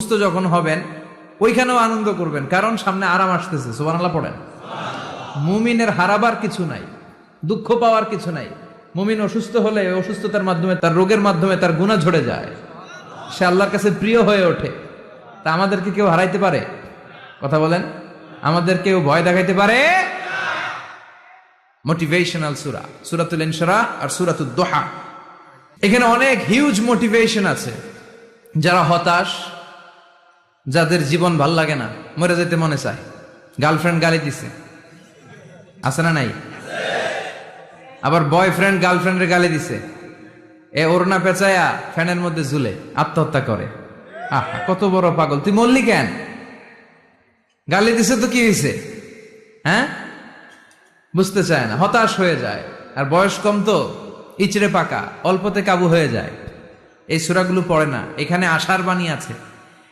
সুস্থ যখন হবেন ওইখানেও আনন্দ করবেন, কারণ সামনে আরাম আসতেছে। সুবহানাল্লাহ পড়েন। মুমিনের হারাবার কিছু নাই, দুঃখ পাওয়ার কিছু নাই। মুমিন অসুস্থ হলে অসুস্থতার মাধ্যমে, তার রোগের মাধ্যমে তার গুনাহ ঝরে যায়, সে আল্লাহর কাছে প্রিয় হয়ে ওঠে। তা আমাদেরকে কেউ হারাইতে পারে? কথা বলেন, আমাদের কেউ ভয় দেখাইতে পারে? মোটিভেশনাল সূরা, সূরাতুল ইনশিরাহ আর সূরাতুদ দুহা। এখানে অনেক হিউজ মোটিভেশন আছে। যারা হতাশ, যাদের জীবন ভাল লাগে না, মরে যেতে মনে চায়, গার্লফ্রেন্ড গালি দিছে, আছে না নাই? আবার বয়ফ্রেন্ড গার্লফ্রেন্ডের গালি দিছে, এ ওড়না পেঁচায়া ফ্যানের মধ্যে ঝুলে আত্মহত্যা করে। আহা, কত বড় পাগল, তুই মরলি কেন? গালি দিছে তো কি হয়েছে? হ্যাঁ, বুঝতে চায় না, হতাশ হয়ে যায়। আর বয়স কম তো, ইচড়ে পাকা, অল্পতে কাবু হয়ে যায়। এই সূরাগুলো পড়ে না। এখানে আশার বাণী আছে।